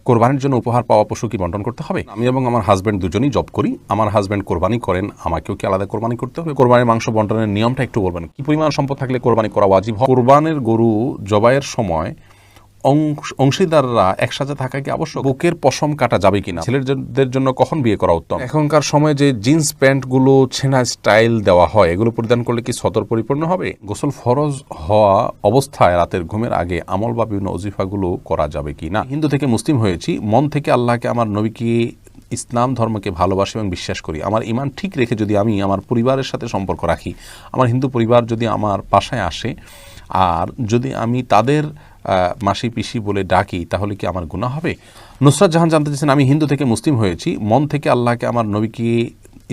কোরবানির জন্য উপহার পাওয়া পশু কি বন্টন করতে হবে? আমি এবং আমার হাজব্যান্ড দুজনেই জব করি। আমার হাজব্যান্ড কোরবানি করেন, আমাকেও কি আলাদা কোরবানি করতে হবে? কোরবানির মাংস বন্টনের নিয়মটা একটু বলবেন। কি পরিমাণ সম্পদ থাকলে কোরবানি করা ওয়াজিব হয়? কোরবানের গরু জবাইয়ের সময় অংশীদাররা একসাথে থাকা কি আবশ্যক? বুকের পশম কাটা যাবে কিনা? ছেলেদের জন্য কখন বিয়ে করা উত্তম? এখনকার সময় যে জিন্স প্যান্টগুলো ছেঁড়া স্টাইল দেওয়া হয়, এগুলো পরিধান করলে কি সতর পরিপূর্ণ হবে? গোসল ফরজ হওয়া অবস্থায় রাতের ঘুমের আগে আমল বা বিভিন্ন ওজিফাগুলো করা যাবে কি না? হিন্দু থেকে মুসলিম হয়েছি, মন থেকে আল্লাহকে, আমার নবীকে, ইসলাম ধর্মকে ভালোবাসি এবং বিশ্বাস করি। আমার ইমান ঠিক রেখে যদি আমি আমার পরিবারের সাথে সম্পর্ক রাখি, আমার হিন্দু পরিবার যদি আমার বাসায় আসে আর যদি আমি তাদের মাসি পিসি বলে ডাকি, তাহলে কি আমার গুনাহ হবে? নুসরাত জাহান জানতে চাইছেন, আমি হিন্দু থেকে মুসলিম হয়েছি, মন থেকে আল্লাহকে, আমার নবীকে,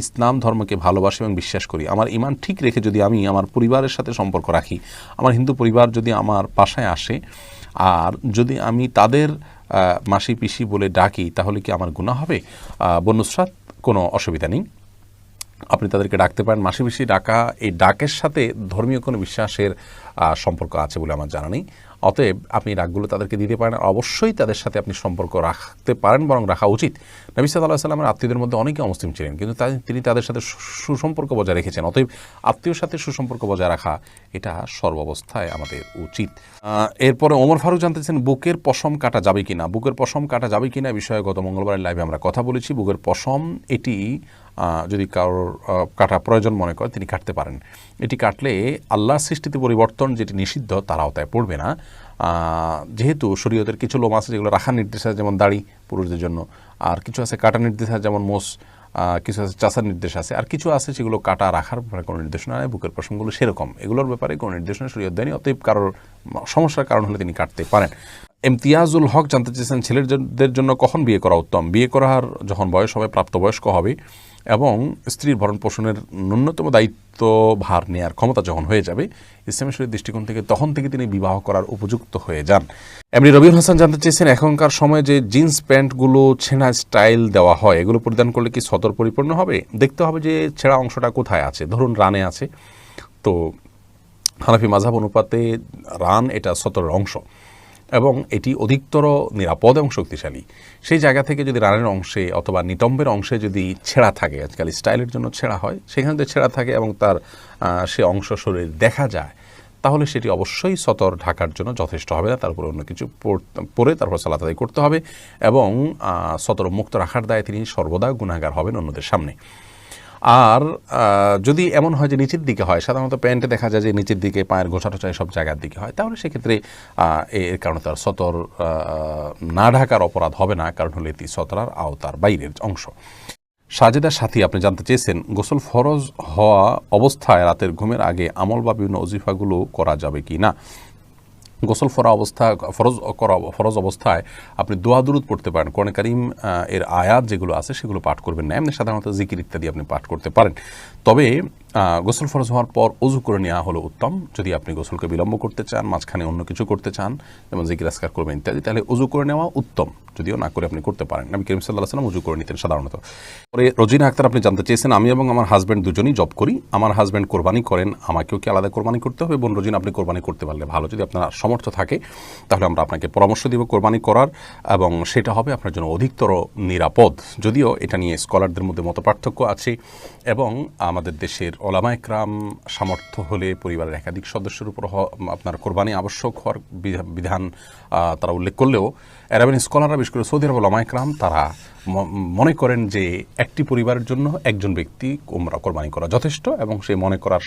ইসলাম ধর্মকে ভালোবাসি এবং বিশ্বাস করি। আমার ইমান ঠিক রেখে যদি আমি আমার পরিবারের সাথে সম্পর্ক রাখি, আমার হিন্দু পরিবার যদি আমার বাসায় আসে আর যদি আমি তাদের মাসি পিসি বলে ডাকি, তাহলে কি আমার গুনাহ হবে? বোন নুসরাত, কোনো অসুবিধা নেই, আপনি তাদেরকে ডাকতে পারেন। মাসি পিসি ডাকা, এই ডাকের সাথে ধর্মীয় কোনো বিশ্বাসের সম্পর্ক আছে বলে আমার জানা নেই। অতএব আপনি ডাকগুলো তাদেরকে দিতে পারেন, অবশ্যই তাদের সাথে আপনি সম্পর্ক রাখতে পারেন, বরং রাখা উচিত। নবী সাল্লাল্লাহু আলাইহি ওয়াসাল্লামের আত্মীয়দের মধ্যে অনেকে অমুসলিম ছিলেন, কিন্তু তিনি তাদের সাথে সুসম্পর্ক বজায় রেখেছেন। অতএব আত্মীয়র সাথে সুসম্পর্ক বজায় রাখা এটা সর্বাবস্থায় আমাদের উচিত। এরপরে ওমর ফারুক জানতে চান, বুকের পশম কাটা যাবে কিনা? বুকের পশম কাটা যাবে কিনা বিষয়ে গত মঙ্গলবারের লাইভে আমরা কথা বলেছি। বুকের পশম এটি যদি কারোর কাটা প্রয়োজন মনে করে তিনি কাটতে পারেন। এটি কাটলে আল্লাহর সৃষ্টিতে পরিবর্তন যেটি নিষিদ্ধ তার আওতায় পড়বে না। যেহেতু শরীয়তের কিছু লোম আছে যেগুলো রাখার নির্দেশ আছে, যেমন দাড়ি পুরুষদের জন্য, আর কিছু আছে কাটার নির্দেশ আছে, যেমন মোষ, কিছু আছে চাষার নির্দেশ আছে, আর কিছু আছে সেগুলো কাটা রাখার ব্যাপারে কোনো নির্দেশনা নেই। বুকের পশমগুলো সেরকম, এগুলোর ব্যাপারে কোনো নির্দেশনা শরীয়ত দেয়নি। অতএব কারোর সমস্যার কারণ হলে তিনি কাটতে পারেন। ইমতিয়াজুল হক জানতে চেয়েছেন, ছেলেদের জন্য কখন বিয়ে করা উত্তম? বিয়ে করার যখন বয়স হবে, প্রাপ্তবয়স্ক হবে এবং স্ত্রীর ভরণ পোষণের ন্যূনতম দায়িত্ব ভার নেওয়ার ক্ষমতা যখন হয়ে যাবে ইসলামী শরীয়তের দৃষ্টিকোণ থেকে, তখন থেকে তিনি বিবাহ করার উপযুক্ত হয়ে যান। এমনি রবিউল হাসান জানতে চেয়েছেন, এখনকার সময় যে জিন্স প্যান্টগুলো ছেঁড়া স্টাইল দেওয়া হয়, এগুলো পরিধান করলে কি সতর পরিপূর্ণ হবে? দেখতে হবে যে ছেঁড়া অংশটা কোথায় আছে। ধরুন রানে আছে, তো হানাফি মাযহাব অনুপাতে রান এটা সতরের অংশ এবং এটি অধিকতর নিরাপদ এবং শক্তিশালী। সেই জায়গা থেকে যদি রানের অংশে অথবা নিতম্বের অংশে যদি ছেঁড়া থাকে, আজকাল স্টাইলের জন্য ছেঁড়া হয়, সেখানে যদি ছেঁড়া থাকে এবং তার সে অংশ শরীরে দেখা যায়, তাহলে সেটি অবশ্যই সতর ঢাকার জন্য যথেষ্ট হবে না। তারপরে অন্য কিছু পরে তারপর সালাত আদায় করতে হবে এবং সতর মুক্ত রাখার দায়ে তিনি সর্বদা গুনাহগার হবেন অন্যদের সামনে। আর যদি এমন হয় যে নিচের দিকে হয়, সাধারণত প্যান্টে দেখা যায় যে নিচের দিকে পায়ের গোছা টোছা সব জায়গার দিকে হয়, তাহলে সেক্ষেত্রে এর কারণে তার সতর না ঢাকার অপরাধ হবে না, কারণ হলে এটি সতরার আওতার বাইরের অংশ। সাজেদা সাথী আপনি জানতে চেয়েছেন, গোসল ফরজ হওয়া অবস্থায় রাতের ঘুমের আগে আমল বা বিভিন্ন ওজিফাগুলো করা যাবে কি না? গোসল ফরজ অবস্থায় আপনি দোয়া দুরুদ পড়তে পারেন। কোরআন কারীম এর আয়াত যেগুলো আছে সেগুলো পাঠ করবেন না, এমনি সাধারণত জিকির ইত্যাদি আপনি পাঠ করতে পারেন। তবে গোসল ফরজ হওয়ার পর অজু করে নেওয়া হলো উত্তম। যদি আপনি গোসলকে বিলম্ব করতে চান, মাঝখানে অন্য কিছু করতে চান, যেমন জিকির আজকার করবেন ইত্যাদি, তাহলে অজু করে নেওয়া উত্তম। যদিও না করে আপনি করতে পারেন। নবী করিম সাল্লাল্লাহু আলাইহি ওয়াসাল্লাম অজু করে নিতেন সাধারণত। পরে রোজিনা আক্তার আপনি জানতে চেয়েছেন, আমি এবং আমার হাজব্যান্ড দুজনেই জব করি, আমার হাজব্যান্ড কোরবানি করেন, আমাকেও কি আলাদা কোরবানি করতে হবে? বোন রোজিনা, আপনি কোরবানি করতে পারলে ভালো। যদি আপনার সামর্থ্য থাকে তাহলে আমরা আপনাকে পরামর্শ দিব কোরবানি করার, এবং সেটা হবে আপনার জন্য অধিকতর নিরাপদ। যদিও এটা নিয়ে স্কলারদের মধ্যে মতপার্থক্য আছে এবং আমাদের দেশের ওলামা ইকরাম সামর্থ্য হলে পরিবারের একাধিক সদস্যের উপর আপনার কোরবানি আবশ্যক হওয়ার বিধান তারা উল্লেখ করলেও আরবিয়ান স্কলাররা, বিশেষ করে সৌদি আরব ওলামা ইকরাম, তারা মনে করেন যে একটি পরিবারের জন্য একজন ব্যক্তি কোরবানি করা যথেষ্ট, এবং সেই মনে করার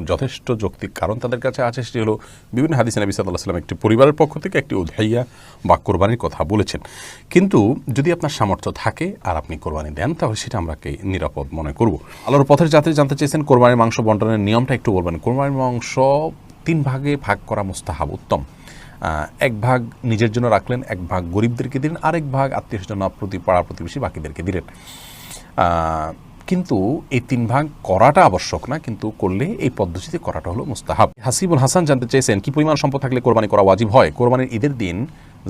যথেষ্ট যৌক্তিক কারণ তাদের কাছে আছে। সেটি হলো বিভিন্ন হাদিসে নবী সাল্লাল্লাহু আলাইহি ওয়াসাল্লাম একটি পরিবারের পক্ষ থেকে একটি উদহাইয়া বা কোরবানির কথা বলেছেন। কিন্তু যদি আপনার সামর্থ্য থাকে আর আপনি কোরবানি দেন, তাহলে সেটা আমরাকে নিরাপদ মনে করব। আল্লাহর পথের যাত্রী জানতে চেয়েছেন, কোরবানির মাংস বন্টনের নিয়মটা একটু বলবেন। কোরবানির মাংস 3 ভাগে ভাগ করা মুস্তাহাব, উত্তম। 1 ভাগ নিজের জন্য রাখলেন, 1 ভাগ গরিবদেরকে দিলেন, আরেক ভাগ আত্মীয়স্বজন, পাড়া প্রতিবেশী বাকিদেরকে দিলেন। কিন্তু এই 3 ভাগ করাটা আবশ্যক না, কিন্তু করলে এই পদ্ধতিতে করাটা হলো মুস্তাহাব। হাসিবুল হাসান জানতে চেয়েছেন, কি পরিমাণ সম্পদ থাকলে কোরবানি করা ওয়াজিব হয়? কোরবানির ঈদের দিন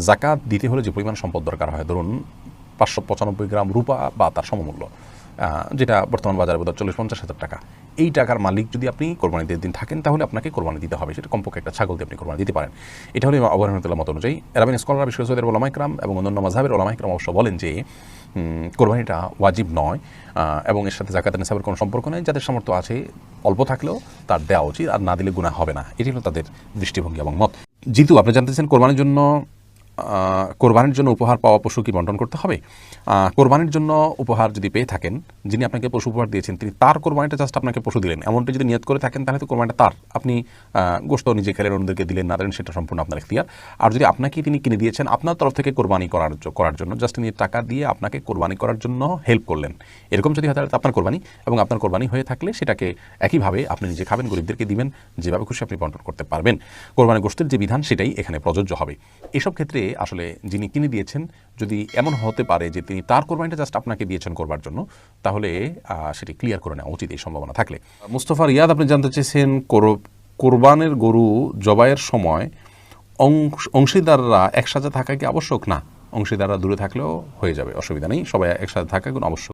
যাকাত দিতে হলে যে পরিমাণ সম্পদ দরকার হয়, ধরুন 595 গ্রাম রূপা বা তার সমমূল্য, যেটা বর্তমান বাজারে বোধহয় 40-50 হাজার টাকা, এই টাকার মালিক যদি আপনি কোরবানির দিন থাকেন তাহলে আপনাকে কোরবানি দিতে হবে। সেটা কমপক্ষে একটা ছাগল দিয়ে আপনি কোরবানি দিতে পারেন। এটা হলো আবু হানিফার মত অনুযায়ী। আরবিন স্কলার, বিশেষ করে ওলামা ইকরাম এবং অন্যান্য মাযহাবের ওলামা ইকরাম অবশ্য বলেন যে কোরবানিটা ওয়াজিব নয় এবং এর সাথে যাকাতের নিসাবের কোনো সম্পর্ক নেই। যাদের সামর্থ্য আছে অল্প থাকলেও তার দেওয়া উচিত, আর না দিলে গুনাহ হবে না। এটি হলো তাদের দৃষ্টিভঙ্গি এবং মত। যেহেতু আপনি জানতেছেন কোরবানির জন্য উপহার পাওয়া পশু কি বন্টন করতে হবে? কোরবানির জন্য উপহার যদি পেয়ে থাকেন, যিনি আপনাকে পশু উপহার দিয়েছেন তিনি তার কোরবানিটা জাস্ট আপনাকে পশু দিলেন, এমনটি যদি নিয়ত করে থাকেন তাহলে তো কোরবানিটা তার। আপনি গোশত নিজে খেলেন, অন্যদেরকে দিলেন না দিলেন সেটা সম্পূর্ণ আপনার ইখতিয়ার। আর যদি আপনাকে তিনি কিনে দিয়েছেন আপনার তরফ থেকে কোরবানি করার জন্য, জাস্ট তিনি টাকা দিয়ে আপনাকে কোরবানি করার জন্য হেল্প করলেন, এরকম যদি হয় তাহলে আপনার কোরবানি, এবং আপনার কোরবানি হয়ে থাকলে সেটাকে একইভাবে আপনি নিজে খাবেন, গরিবদেরকে দিবেন, যেভাবে খুশি আপনি বন্টন করতে পারবেন। কোরবানি গোশতের যে বিধান সেটাই এখানে প্রযোজ্য হবে। এসব ক্ষেত্রে আসলে যিনি কিনে দিয়েছেন যদি এমন হতে পারে যে তিনি তার কোরবানিটা জাস্ট আপনাকে দিয়েছেন করবার জন্য, তাহলে সেটি ক্লিয়ার করে নেওয়া উচিত এই সম্ভাবনা থাকলে। মুস্তফা রিয়াদ, আপনি জানতে চেয়েছেন কোরবানের গরু জবাইয়ের সময় অংশীদাররা একসাথে থাকা কি আবশ্যক? না, অংশীদাররা দূরে থাকলেও হয়ে যাবে, অসুবিধা নেই। সবাই একসাথে থাকা কোনো আবশ্যক